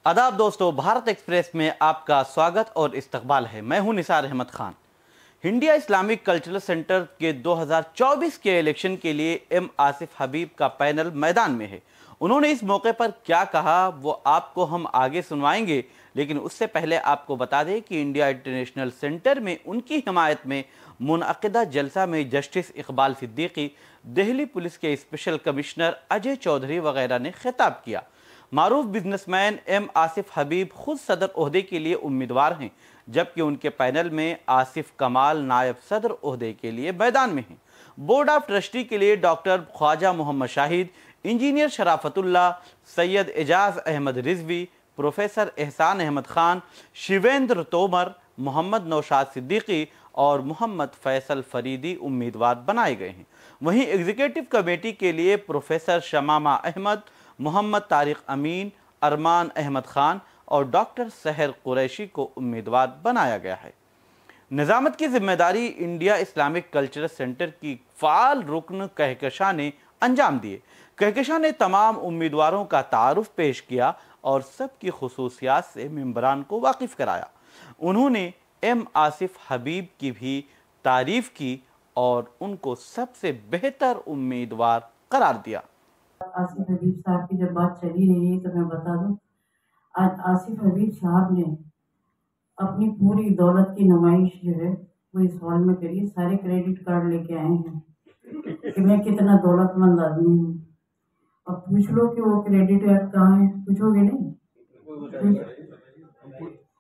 आदाब दोस्तों, भारत एक्सप्रेस में आपका स्वागत और इस्तकबाल है। मैं हूं Nisar Ahmed Khan. India Islamic cultural centre के 2024 के इलेक्शन के लिए एम आसिफ हबीब का पैनल मैदान में है। उन्होंने इस मौके पर क्या कहा वो आपको हम आगे सुनवाएंगे, लेकिन उससे पहले आपको बता दें कि इंडिया इंटरनेशनल सेंटर में उनकी हिमायत में मुनअक़िदा जलसा में जस्टिस इकबाल सिद्दीकी, दिल्ली पुलिस के स्पेशल कमिश्नर अजय चौधरी वगैरह ने खिताब किया। मारूफ बिजनेसमैन एम आसिफ हबीब खुद सदर ओहदे के लिए उम्मीदवार हैं, जबकि उनके पैनल में आसिफ कमाल नायब सदर ओहदे के लिए मैदान में हैं। बोर्ड ऑफ ट्रस्टी के लिए doctor Khwaja Mohammad Shahid, engineer Sharafatullah, Syed Ejaz Ahmad Rizvi, professor Ehsan Ahmad Khan, Shivendra Tomar, Mohammad Naushad Siddiqui और मोहम्मद फैसल फरीदी उम्मीदवार बनाए गए हैं। वहीं एग्जीक्यूटिव कमेटी के लिए प्रोफेसर शमामा अहमद, मोहम्मद तारिक अमीन, अरमान अहमद खान और डॉक्टर सहर कुरैशी को उम्मीदवार बनाया गया है। निजामत की जिम्मेदारी इंडिया इस्लामिक कल्चरल सेंटर की फाल रुकन कहकशां ने अंजाम दिए। कहकशां ने तमाम उम्मीदवारों का तारुफ पेश किया और सबकी खुसूसियात से मेंबरान को वाकिफ कराया। उन्होंने एम आसिफ हबीब की भी तारीफ की और उनको सबसे बेहतर उम्मीदवार करार दिया। आसिफ हबीब साहब की जब बात चली रही है तो मैं बता दूं, आज आसिफ हबीब साहब ने अपनी पूरी दौलत की नुमाइश जो है वो इस हॉल में करी। सारे क्रेडिट कार्ड लेके आए हैं कि मैं कितना दौलतमंद आदमी हूँ। अब पूछ लो कि वो क्रेडिट कार्ड कहाँ है, पूछोगे नहीं?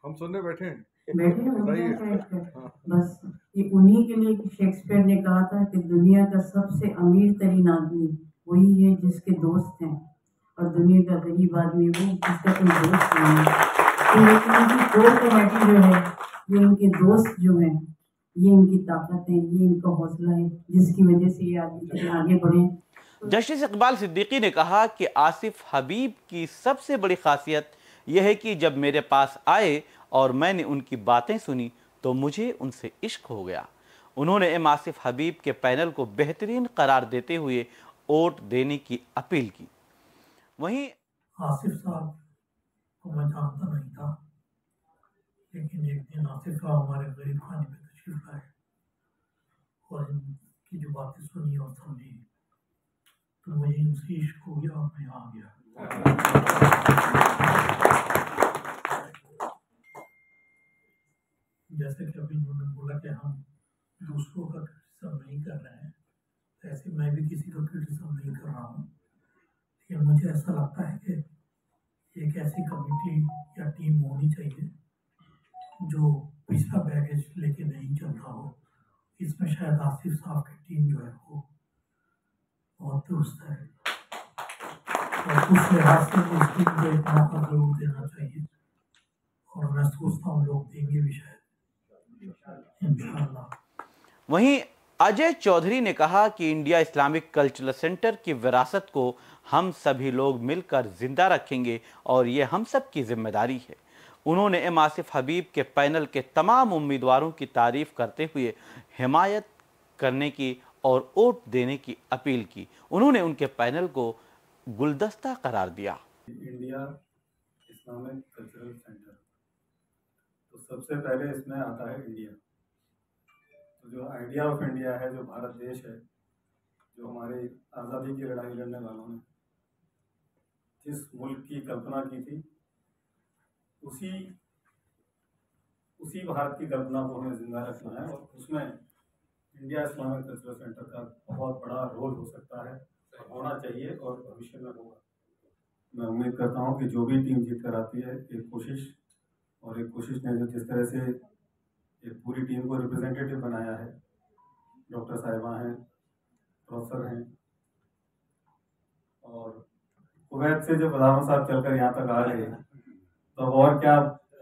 हम सुनने बैठे हैं बस ये उन्हीं के लिए शेक्सपियर ने कहा था कि दुनिया का सबसे अमीर तरीन आदमी वही है जिसके दोस्त हैं, और दुनिया का गरीब आदमी वो जिसका कोई दोस्त नहीं है। तो इनकी कोर कमेटी जो है, ये इनके दोस्त जो हैं, ये इनकी ताकत है, ये इनका हौसला है, जिसकी वजह से ये आगे बढ़े। जस्टिस इकबाल सिद्दीकी ने कहा कि आसिफ हबीब की सबसे बड़ी खासियत यह है कि जब मेरे पास आए और मैंने उनकी बातें सुनी तो मुझे उनसे इश्क हो गया। उन्होंने एम आसिफ हबीब के पैनल को बेहतरीन करार देते हुए वोट देने की अपील की। वहीं आसिफ साहब को मैं जानता नहीं था, लेकिन एक दिन आसिफ साहब हमारे गरीब खाने में तशरीफ लाए और इनकी जो बातें सुनी और समझी तो मुझे इनसे इश्क हो गया और मैं आ गया। जैसे कि अभी उन्होंने बोला कि हम दूसरों का क्रिटिसिज्म नहीं कर रहे हैं, ऐसे मैं भी किसी का क्रिटिसिज्म नहीं कर रहा हूँ, लेकिन मुझे ऐसा लगता है कि एक ऐसी कमेटी या टीम होनी चाहिए जो पिछला बैगेज लेके नहीं चल रहा हो। इसमें शायद आसिफ साहब की टीम जो है वो बहुत दुरुस्त है और उस लिहाज से उस टीम को एक मौका जरूर देना चाहिए और मैं सोचता हूँ लोग देंगे भी शायद, इंशाअल्लाह। वहीं अजय चौधरी ने कहा कि इंडिया इस्लामिक कल्चरल सेंटर की विरासत को हम सभी लोग मिलकर जिंदा रखेंगे और ये हम सब की जिम्मेदारी है। उन्होंने एम आसिफ हबीब के पैनल के तमाम उम्मीदवारों की तारीफ करते हुए हिमायत करने की और वोट देने की अपील की। उन्होंने उनके पैनल को गुलदस्ता करार दिया। इंडिया इस्लामिक कल्चरल सेंटर, तो सबसे पहले इसमें आता है इंडिया। तो जो आइडिया ऑफ इंडिया है, जो भारत देश है, जो हमारी आज़ादी की लड़ाई लड़ने वालों ने जिस मुल्क की कल्पना की थी, उसी भारत की कल्पना को हमें जिंदा रखना है और उसमें इंडिया इस्लामिक कल्चरल सेंटर का बहुत बड़ा रोल हो सकता है, होना चाहिए और भविष्य में होगा। मैं उम्मीद करता हूँ कि जो भी टीम जीत कर आती है, एक कोशिश ने जो जिस तरह से एक पूरी टीम को रिप्रेजेंटेटिव बनाया है, डॉक्टर साहिबा हैं, प्रोफेसर हैं, और कुवैत से जो प्रधान साहब चलकर यहाँ तक आ रहे हैं, तो और क्या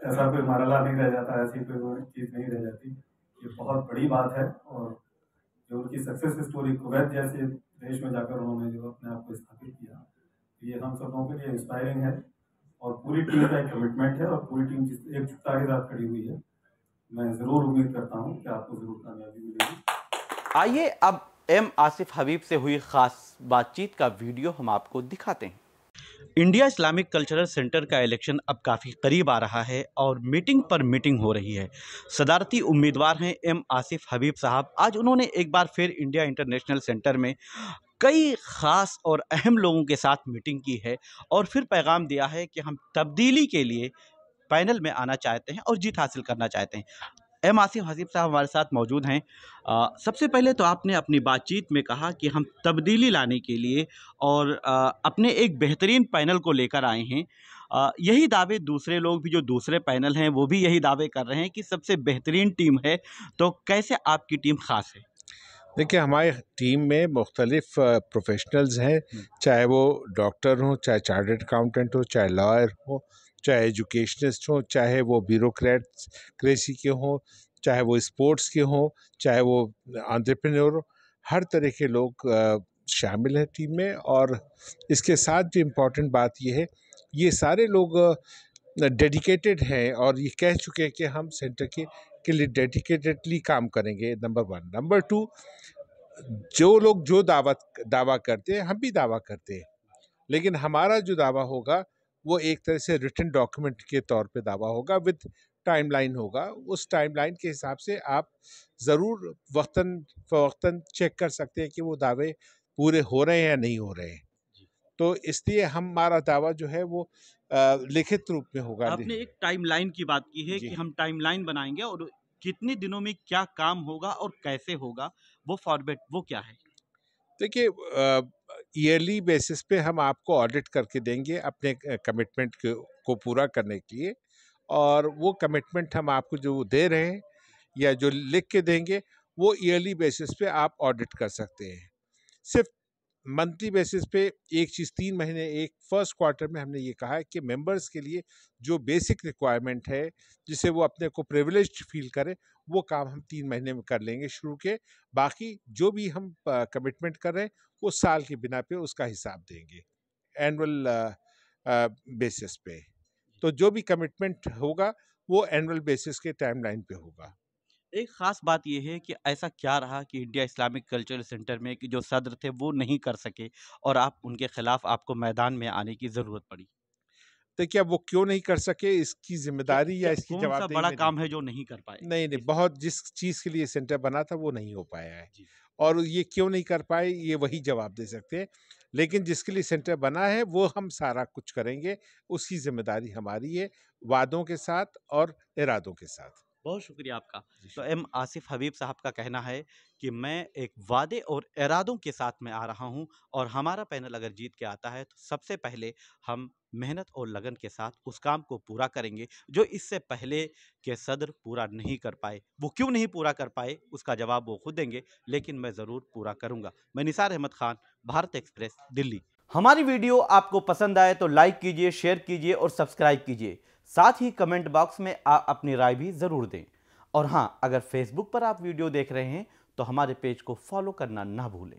ऐसा कोई मरला नहीं रह जाता, ऐसी कोई चीज़ नहीं रह जाती। ये बहुत बड़ी बात है और जो उनकी सक्सेस स्टोरी कुवैत जैसे देश में जाकर उन्होंने जो अपने आप को स्थापित किया, ये हम सब लोगों के लिए इंस्पायरिंग है और पूरी टीम का एक कमिटमेंट है और पूरी टीम जिस एकजुटता के साथ खड़ी हुई है। मैं ज़रूर उम्मीद करता हूँ कि आपको ज़रूर कामयाबी मिलेगी। आइए अब एम आसिफ हबीब से हुई खास बातचीत का वीडियो हम आपको दिखाते हैं। इंडिया इस्लामिक कल्चरल सेंटर का इलेक्शन अब काफ़ी करीब आ रहा है और मीटिंग पर मीटिंग हो रही है। सदारती उम्मीदवार हैं एम आसिफ हबीब साहब। आज उन्होंने एक बार फिर इंडिया इंटरनेशनल सेंटर में कई ख़ास और अहम लोगों के साथ मीटिंग की है और फिर पैगाम दिया है कि हम तब्दीली के लिए पैनल में आना चाहते हैं और जीत हासिल करना चाहते हैं। एम आसिफ हसीब साहब हमारे साथ मौजूद हैं। सबसे पहले तो आपने अपनी बातचीत में कहा कि हम तब्दीली लाने के लिए और अपने एक बेहतरीन पैनल को लेकर आए हैं। यही दावे दूसरे लोग भी, जो दूसरे पैनल हैं, वो भी यही दावे कर रहे हैं कि सबसे बेहतरीन टीम है। तो कैसे आपकी टीम ख़ास है? देखिए, हमारी टीम में मुख्तलिफ प्रोफेशनल्स हैं, चाहे वो डॉक्टर हों, चाहे चार्टर्ड अकाउंटेंट हो, चाहे लॉयर हो, चाहे एजुकेशनिस्ट हो, चाहे वो ब्यूरोक्रेसी के हों, चाहे वो स्पोर्ट्स के हों, चाहे वो एंटरप्रेन्योर हो। हर तरह के लोग शामिल हैं टीम में। और इसके साथ जो इम्पोर्टेंट बात ये है, ये सारे लोग डेडिकेटेड हैं और ये कह चुके हैं कि हम सेंटर के लिए डेडिकेटेडली काम करेंगे, नंबर 1। नंबर 2, जो लोग जो दावा करते हैं, हम भी दावा करते हैं, लेकिन हमारा जो दावा होगा वो एक तरह से रिटन डॉक्यूमेंट के तौर पे दावा होगा, विद टाइमलाइन होगा। उस टाइमलाइन के हिसाब से आप ज़रूर वक्तन फ़वक्तन चेक कर सकते हैं कि वो दावे पूरे हो रहे हैं या नहीं हो रहे हैं। तो इसलिए हमारा दावा जो है वो लिखित रूप में होगा। आपने एक टाइमलाइन की बात की है जी। कि हम टाइमलाइन बनाएंगे और कितने दिनों में क्या काम होगा और कैसे होगा, वो फॉर्मेट वो क्या है? देखिए, ईयरली बेसिस पे हम आपको ऑडिट करके देंगे अपने कमिटमेंट को पूरा करने के लिए। और वो कमिटमेंट हम आपको जो दे रहे हैं या जो लिख के देंगे, वो ईयरली बेसिस पे आप ऑडिट कर सकते हैं। सिर्फ मंथली बेसिस पे एक चीज़ 3 महीने, एक फर्स्ट क्वार्टर में हमने ये कहा है कि मेंबर्स के लिए जो बेसिक रिक्वायरमेंट है, जिससे वो अपने को प्रिविलेज्ड फील करें, वो काम हम 3 महीने में कर लेंगे शुरू के। बाकी जो भी हम कमिटमेंट कर रहे हैं, वो साल की बिना पे उसका हिसाब देंगे, एनुअल बेसिस पे। तो जो भी कमिटमेंट होगा वो एनुअल बेसिस के टाइमलाइन पे होगा। एक ख़ास बात ये है कि ऐसा क्या रहा कि इंडिया इस्लामिक कल्चरल सेंटर में कि जो सदर थे वो नहीं कर सके और आप उनके खिलाफ आपको मैदान में आने की ज़रूरत पड़ी? देखिए, अब वो क्यों नहीं कर सके, इसकी क्या जिम्मेदारी या क्या इसकी कौन सा जवाबदेही बड़ा मेरी काम है जो नहीं कर पाए? नहीं, नहीं, इस बहुत जिस चीज़ के लिए सेंटर बना था वो नहीं हो पाया है। जी। और ये क्यों नहीं कर पाए, ये वही जवाब दे सकते हैं। लेकिन जिसके लिए सेंटर बना है वो हम सारा कुछ करेंगे, उसकी ज़िम्मेदारी हमारी है, वादों के साथ और इरादों के साथ। बहुत शुक्रिया आपका। जी, तो एम आसिफ हबीब साहब का कहना है कि मैं एक वादे और इरादों के साथ में आ रहा हूं और हमारा पैनल अगर जीत के आता है तो सबसे पहले हम मेहनत और लगन के साथ उस काम को पूरा करेंगे जो इससे पहले के सदर पूरा नहीं कर पाए। वो क्यों नहीं पूरा कर पाए उसका जवाब वो खुद देंगे, लेकिन मैं ज़रूर पूरा करूंगा। मैं निसार अहमद खान, भारत एक्सप्रेस, दिल्ली। हमारी वीडियो आपको पसंद आए तो लाइक कीजिए, शेयर कीजिए और सब्सक्राइब कीजिए। साथ ही कमेंट बॉक्स में आप अपनी राय भी ज़रूर दें। और हाँ, अगर फेसबुक पर आप वीडियो देख रहे हैं तो हमारे पेज को फॉलो करना ना भूलें।